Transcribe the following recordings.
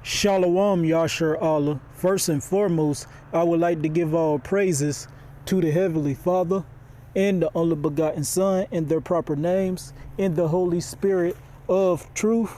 Shalom, Yashar Allah. First and foremost, I would like to give all praises to the Heavenly Father and the only begotten Son in their proper names, in the Holy Spirit of truth.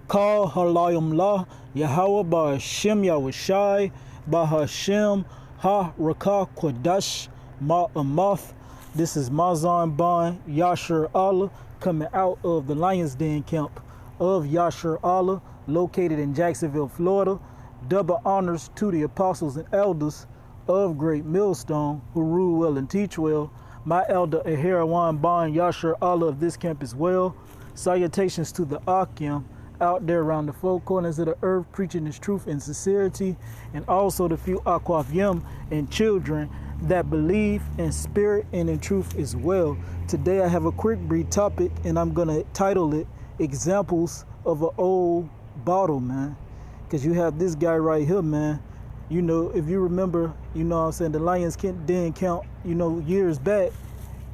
Call Halayim La, Yahweh Ba'Hashem Yahushai, Ba'Hashem Ha-Rakah Kodash Ma'amath. This is Mazan Ban Yashar Allah coming out of the Lion's Den camp of Yashar Allah, located in Jacksonville, Florida. Double honors to the apostles and elders of Great Millstone who rule well and teach well. My elder Ahirawan Ban Yashar Allah of this camp as well. Salutations to the Akim out there around the four corners of the earth preaching his truth and sincerity, and also the few Akwafyim and children that believe in spirit and in truth as well. Today I have a quick brief topic, and I'm gonna title it Examples of an Old Bottle, man. Because you have this guy right here, man. You know, if you remember, you know what I'm saying, the Lions Den count, you know, years back,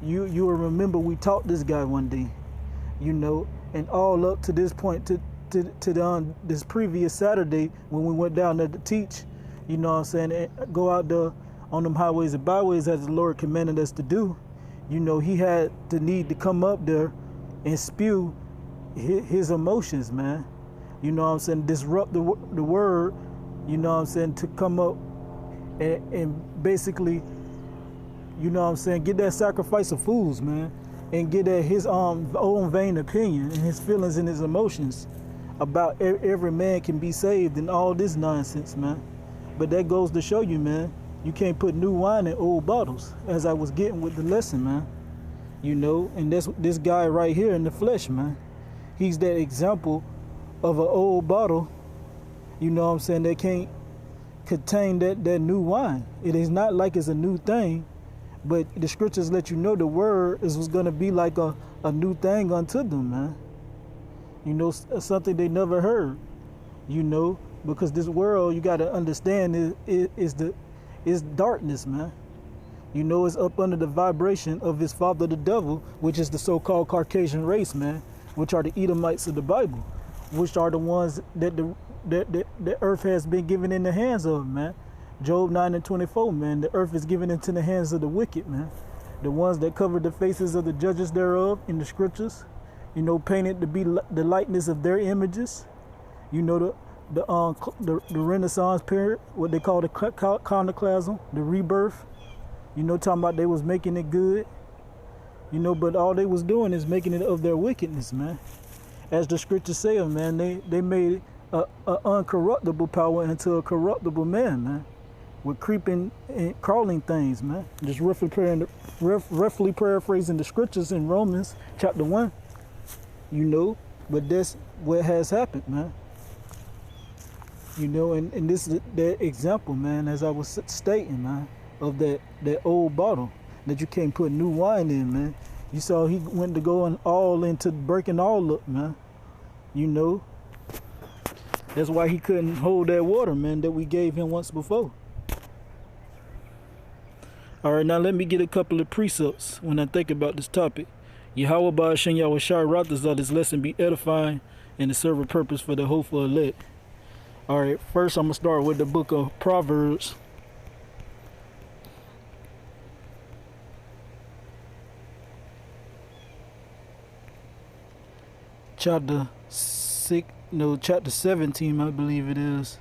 you will remember we taught this guy one day, you know, and all up to this point, to this previous Saturday when we went down there to teach, you know what I'm saying, and go out there on them highways and byways as the Lord commanded us to do. You know, he had the need to come up there and spew his emotions, man. You know what I'm saying, disrupt the word, you know what I'm saying, to come up and basically, you know what I'm saying, get that sacrifice of fools, man, and get at his own vain opinion and his feelings and his emotions about every man can be saved and all this nonsense, man. But that goes to show you, man, you can't put new wine in old bottles, as I was getting with the lesson, man. You know, and that's this guy right here in the flesh, man. He's that example of an old bottle, you know what I'm saying, that can't contain that new wine. It is not like it's a new thing, but the scriptures let you know the word was going to be like a new thing unto them, man. You know, something they never heard, you know, because this world, you got to understand, is darkness, man. You know, it's up under the vibration of his father, the devil, which is the so-called Caucasian race, man, which are the Edomites of the Bible, which are the ones that the earth has been given in the hands of, man. Job 9:24, man, the earth is given into the hands of the wicked, man. The ones that covered the faces of the judges thereof in the scriptures, you know, painted to be the likeness of their images. You know, the Renaissance period, what they call the iconoclasm, the rebirth. You know, talking about they was making it good. You know, but all they was doing is making it of their wickedness, man. As the scriptures say, man, they made a uncorruptible power into a corruptible man, man, with creeping and crawling things, man. Just roughly paraphrasing the scriptures in Romans chapter 1, you know, but that's what has happened, man. You know, and this is that example, man, as I was stating, man, of that old bottle that you can't put new wine in, man. You saw he went to going all into breaking all up, man. You know, that's why he couldn't hold that water, man, that we gave him once before. All right, now let me get a couple of precepts when I think about this topic. Yahweh Ba'Hashem Yahushai Ratazah, this lesson be edifying and to serve a purpose for the hopeful elect. All right, first I'm going to start with the book of Proverbs. Chapter 17, I believe it is.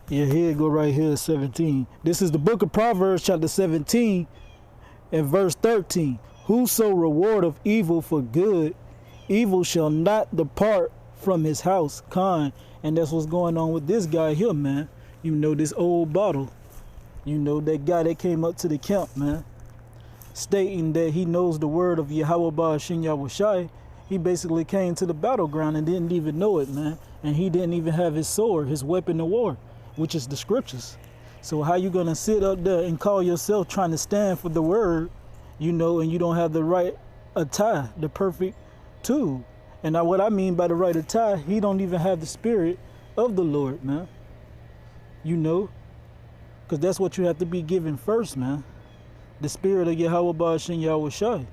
Yeah, here it go right here, 17. This is the book of Proverbs, chapter 17, and verse 13. Whoso rewardeth evil for good, evil shall not depart from his house. Kind. And that's what's going on with this guy here, man. You know, this old bottle. You know, that guy that came up to the camp, man, stating that he knows the word of Yahweh Ba'Hashem Yahushai. He basically came to the battleground and didn't even know it, man. And he didn't even have his sword, his weapon of war, which is the scriptures. So how you gonna sit up there and call yourself trying to stand for the word, you know, and you don't have the right attire, the perfect tool? And now what I mean by the right attire, he don't even have the spirit of the Lord, man. You know, Because that's what you have to be given first, man. The spirit of Yahweh Ba'ashem Yahweh Shai.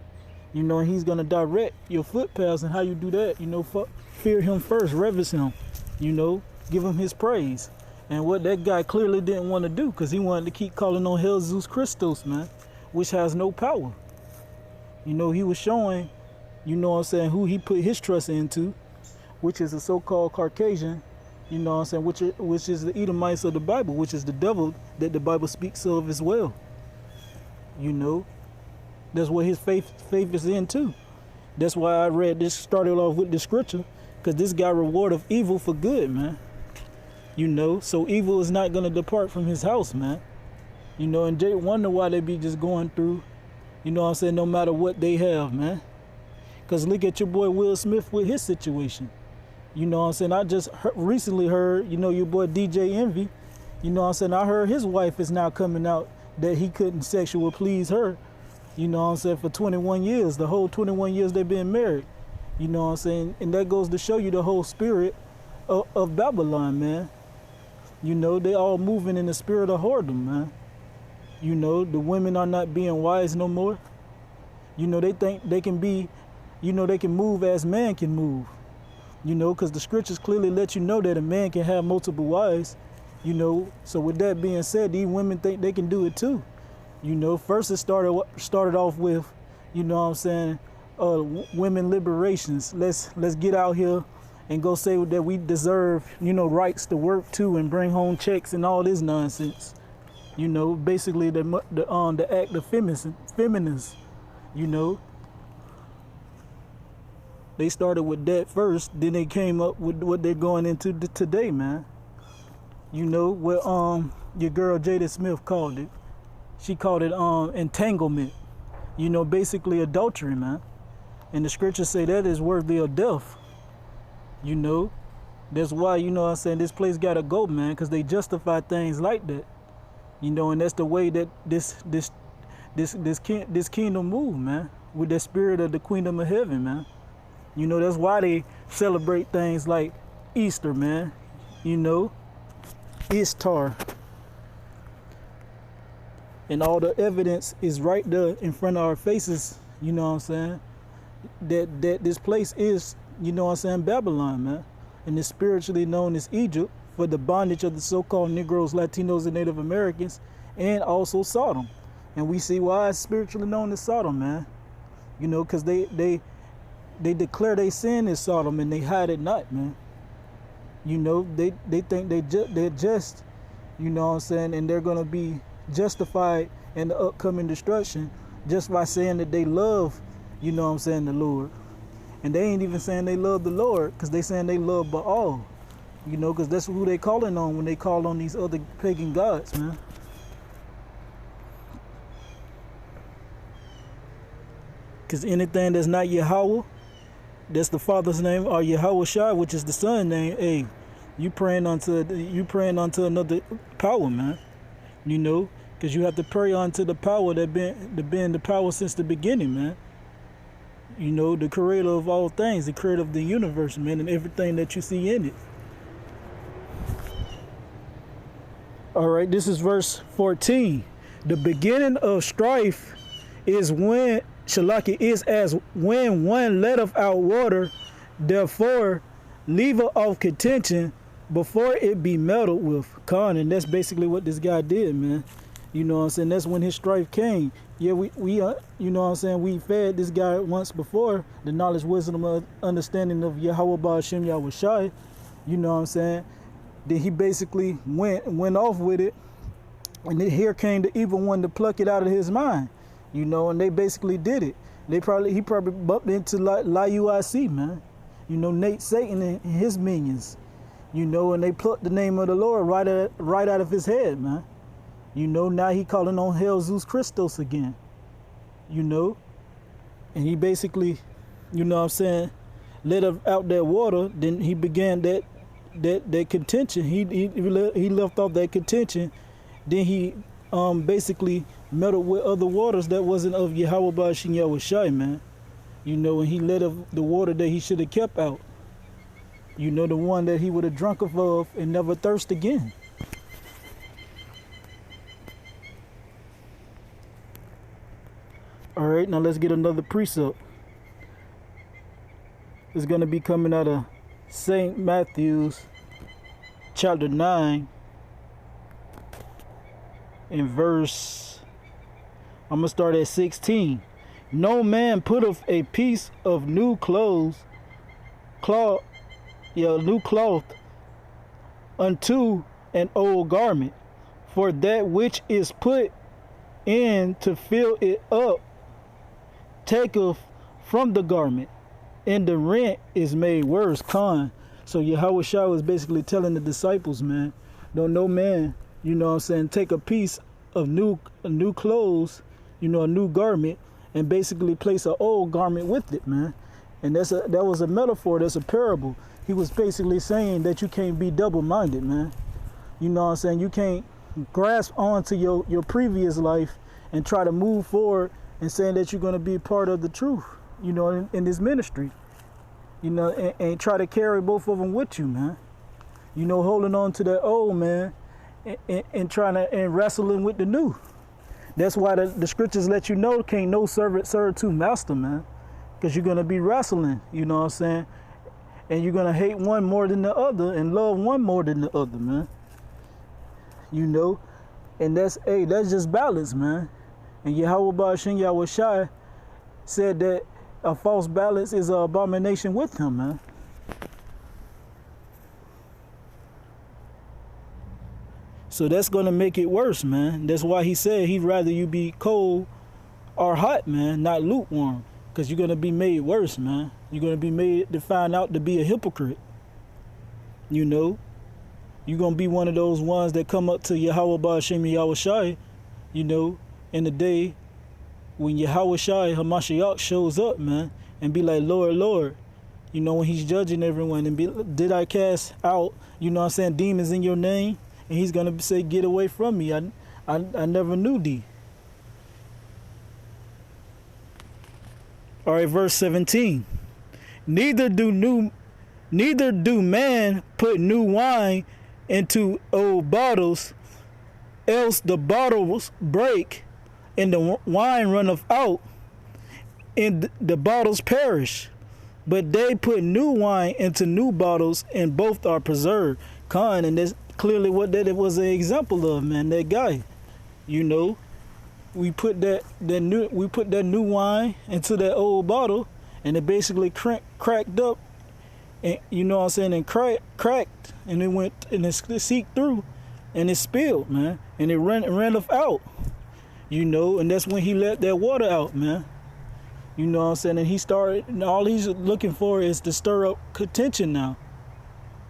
You know, and he's going to direct your footpaths, and how you do that, you know, fear him first, reverence him, you know, give him his praise. And what that guy clearly didn't want to do, because he wanted to keep calling on Jesus Christos, man, which has no power. You know, he was showing, you know what I'm saying, who he put his trust into, which is a so-called Caucasian, you know what I'm saying, which is the Edomites of the Bible, which is the devil that the Bible speaks of as well. You know, that's what his faith is in too. That's why I read this, started off with the scripture, because this guy rewardeth evil for good, man. You know, so evil is not going to depart from his house, man. You know, and Jake wonder why they be just going through, you know what I'm saying, no matter what they have, man. Because look at your boy Will Smith with his situation. You know what I'm saying? I just recently heard, you know, your boy DJ Envy, you know what I'm saying, I heard his wife is now coming out that he couldn't sexually please her, you know what I'm saying, for 21 years, the whole 21 years they've been married. You know what I'm saying? And that goes to show you the whole spirit of Babylon, man. You know, they all moving in the spirit of whoredom, man. You know, the women are not being wise no more. You know, they think they can be, you know, they can move as man can move. You know, because the scriptures clearly let you know that a man can have multiple wives. You know, so with that being said, these women think they can do it too. You know, first it started off with, you know what I'm saying, women liberations. Let's get out here and go say that we deserve, you know, rights to work too and bring home checks and all this nonsense. You know, basically the act of feminists, you know. They started with that first, then they came up with what they're going into today, man. You know, what your girl Jada Smith called it. She called it entanglement. You know, basically adultery, man. And the scriptures say that is worthy of death. You know, that's why, you know what I'm saying, this place gotta go, man, because they justify things like that. You know, and that's the way that this kingdom move, man, with the spirit of the kingdom of heaven, man. You know, that's why they celebrate things like Easter, man. You know, Ishtar. And all the evidence is right there in front of our faces, you know what I'm saying, that this place is, you know what I'm saying, Babylon, man. And it's spiritually known as Egypt for the bondage of the so-called Negroes, Latinos, and Native Americans, and also Sodom. And we see why it's spiritually known as Sodom, man. You know, because they declare they sin is Sodom and they hide it not, man. You know, they think they're just, you know what I'm saying, and they're going to be justified in the upcoming destruction just by saying that they love, you know what I'm saying, the Lord. And they ain't even saying they love the Lord, because they saying they love Baal, you know, because that's who they calling on when they call on these other pagan gods, man. Because anything that's not Yahweh, that's the Father's name, or Yahweh Shai, which is the Son's name, hey, you praying unto another power, man. You know, because you have to pray unto the power that been the power since the beginning, man. You know, the creator of all things, the creator of the universe, man, and everything that you see in it. All right, this is verse 14. The beginning of strife is when, Shalaki, is as when one letteth out water, therefore leaveth off contention before it be meddled with. Khan, and that's basically what this guy did, man. You know what I'm saying? That's when his strife came. Yeah, we you know what I'm saying, we fed this guy once before the knowledge, wisdom, understanding of Yahweh Ba'ashem Yahweh Shai. You know what I'm saying? Then he basically went off with it, and then here came the evil one to pluck it out of his mind. You know, and they basically did it. He probably bumped into LIUIC, man. You know, Nate Satan and his minions. You know, and they plucked the name of the Lord right out of his head, man. You know, now he calling on Hell Zeus Christos again. You know, and he basically, you know what I'm saying, let out that water. Then he began that contention. He left off that contention. Then he basically meddled with other waters that wasn't of Yahweh Ba'ashem Yahweh Shai, man. You know, and he let of the water that he should have kept out. You know, the one that he would have drunk of and never thirst again. All right, now let's get another precept. It's going to be coming out of St. Matthew's chapter 9 in verse, I'm going to start at 16. No man putteth a piece of new cloth unto an old garment, for that which is put in to fill it up taketh from the garment, and the rent is made worse. So Yahweh Shai was basically telling the disciples, man, don't no man, you know what I'm saying, take a piece of new clothes, you know, a new garment, and basically place an old garment with it, man. And that was a metaphor, that's a parable. He was basically saying that you can't be double-minded, man. You know what I'm saying? You can't grasp onto your previous life and try to move forward and saying that you're going to be part of the truth, you know, in this ministry. You know, and try to carry both of them with you, man. You know, holding on to that old, man, and trying to and wrestling with the new. That's why the scriptures let you know can't no servant serve two master, man. Because you're going to be wrestling, you know what I'm saying? And you're going to hate one more than the other and love one more than the other, man. You know? And that's just balance, man. And Yahweh Ba'ashem Yahweh Shai said that a false balance is an abomination with him, man. So that's going to make it worse, man. That's why he said he'd rather you be cold or hot, man, not lukewarm. Because you're going to be made worse, man. You're going to be made to find out to be a hypocrite. You know? You're going to be one of those ones that come up to Yahweh Ba'ashem Yahweh Shai, you know, in the day when Yahweh Shai Hamashiach shows up, man, and be like, Lord, Lord, you know, when he's judging everyone and be, did I cast out, you know what I'm saying, demons in your name? And he's going to say, get away from me. I never knew thee. All right, verse 17. Neither do man put new wine into old bottles, else the bottles break, and the wine runneth out, and the bottles perish. But they put new wine into new bottles, and both are preserved. And that's clearly what that was an example of, man. That guy, you know, we put that new wine into that old bottle, and it basically cracked up, and you know what I'm saying, and cracked, and it went and it seeped through, and it spilled, man, and it ran out, you know, and that's when he let that water out, man. You know what I'm saying, and he started, and all he's looking for is to stir up contention now.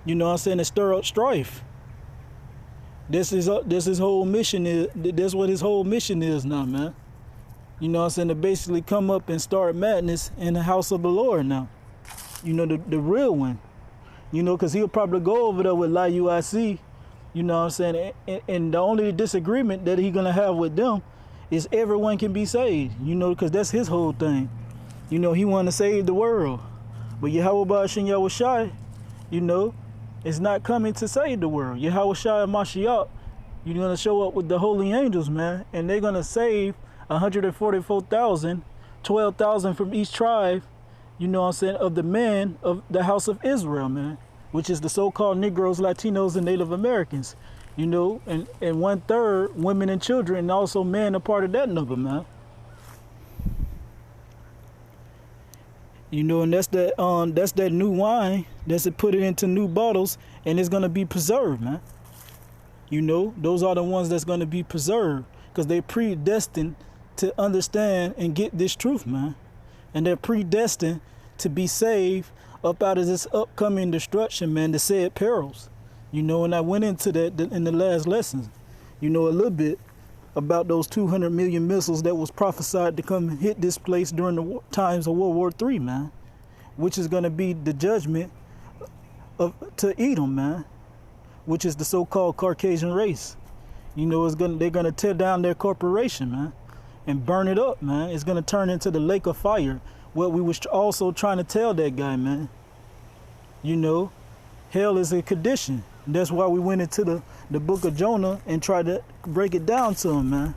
You know what I'm saying, to stir up strife. This is his whole mission is. That's what his whole mission is now, man. You know what I'm saying, to basically come up and start madness in the house of the Lord now. You know, the real one. You know, because he'll probably go over there with La UIC. You know what I'm saying, and the only disagreement that he's gonna have with them is everyone can be saved. You know, because that's his whole thing. You know, he want to save the world, but Yahweh Ba'ashem Yahweh Shai, you know, is not coming to save the world. Yahweh Shai and Mashiach, you're going to show up with the holy angels, man, and they're going to save 144,000, 12,000 from each tribe, you know what I'm saying, of the men of the house of Israel, man, which is the so-called Negroes, Latinos, and Native Americans, you know, and 1/3 women and children, and also men are part of that number, man. You know, and that's that new wine that's to put it into new bottles, and it's gonna be preserved, man. You know, those are the ones that's gonna be preserved because they're predestined to understand and get this truth, man. And they're predestined to be saved up out of this upcoming destruction, man, the said perils. You know, and I went into that in the last lesson, you know, a little bit about those 200 million missiles that was prophesied to come hit this place during the times of World War III, man, which is going to be the judgment to Edom, man, which is the so-called Caucasian race. You know, they're going to tear down their corporation, man, and burn it up, man. It's going to turn into the lake of fire. What we was also trying to tell that guy, man. You know, hell is a condition. That's why we went into the book of Jonah and tried to break it down to him, man.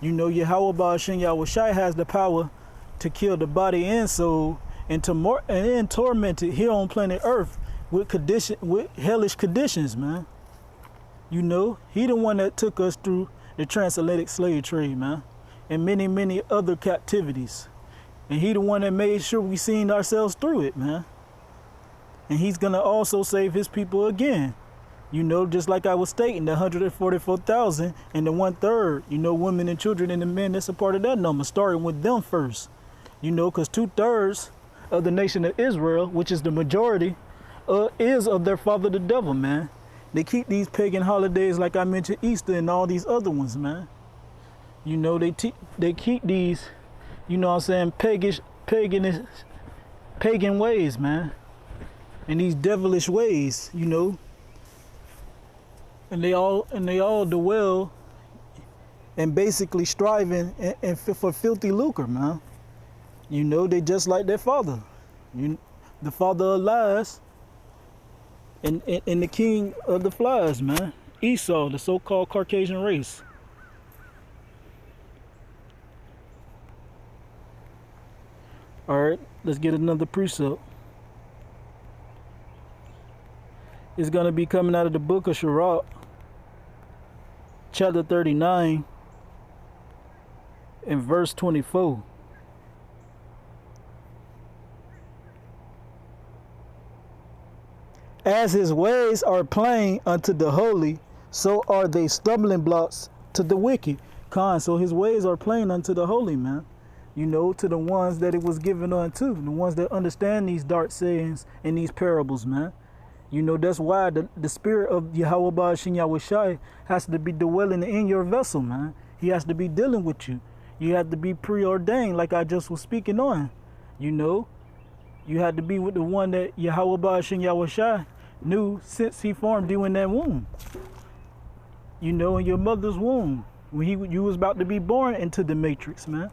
You know, Yahweh Ba'ashem Yahushai has the power to kill the body and soul and and torment it here on planet Earth with hellish conditions, man. You know, he the one that took us through the transatlantic slave trade, man, and many, many other captivities. And he the one that made sure we seen ourselves through it, man. And he's gonna also save his people again. You know, just like I was stating, the 144,000 and the 1/3, you know, women and children and the men that's a part of that number, starting with them first. You know, because 2/3 of the nation of Israel, which is the majority, is of their father the devil, man. They keep these pagan holidays, like I mentioned, Easter and all these other ones, man. You know, they keep these, you know what I'm saying, pagan ways, man. And these devilish ways, you know. And they all dwell and basically striving and for filthy lucre, man. You know, they just like their father. The father of lies and the king of the flies, man. Esau, the so-called Caucasian race. All right, let's get another precept. It's going to be coming out of the book of Sirach, chapter 39 and verse 24. As his ways are plain unto the holy, so are they stumbling blocks to the wicked. So his ways are plain unto the holy, man. You know, to the ones that it was given unto, the ones that understand these dark sayings and these parables, man. You know, that's why the spirit of Yahweh Ba'ashem Yahushai has to be dwelling in your vessel, man. He has to be dealing with you. You have to be preordained, like I just was speaking on. You know, you had to be with the one that Yahweh Ba'ashem Yahushai knew since he formed you in that womb. You know, in your mother's womb, when you was about to be born into the matrix, man.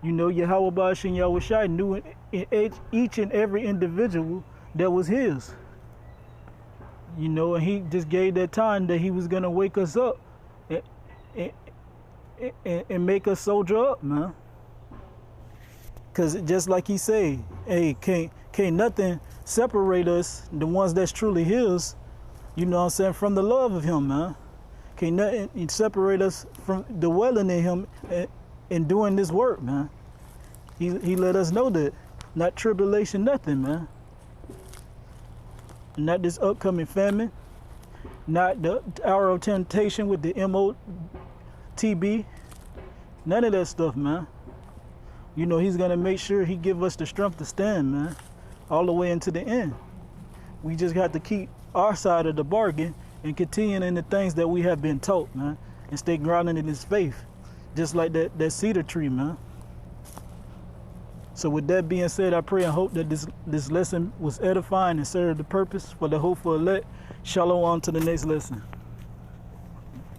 You know, Yahweh Ba'ashem Yahushai knew in each and every individual that was his. You know, and he just gave that time that he was going to wake us up and make us soldier up, man. Because just like he said, hey, can't nothing separate us, the ones that's truly his, you know what I'm saying, from the love of him, man. Can't nothing separate us from dwelling in him and doing this work, man. He let us know that. Not tribulation, nothing, man. Not this upcoming famine. Not the hour of temptation with the MOTB. None of that stuff, man. You know, he's going to make sure he give us the strength to stand, man. All the way into the end. We just got to keep our side of the bargain and continue in the things that we have been taught, man. And stay grounded in his faith. Just like that cedar tree, man. So with that being said, I pray and hope that this lesson was edifying and served the purpose for the hopeful elect. Shalom on to the next lesson.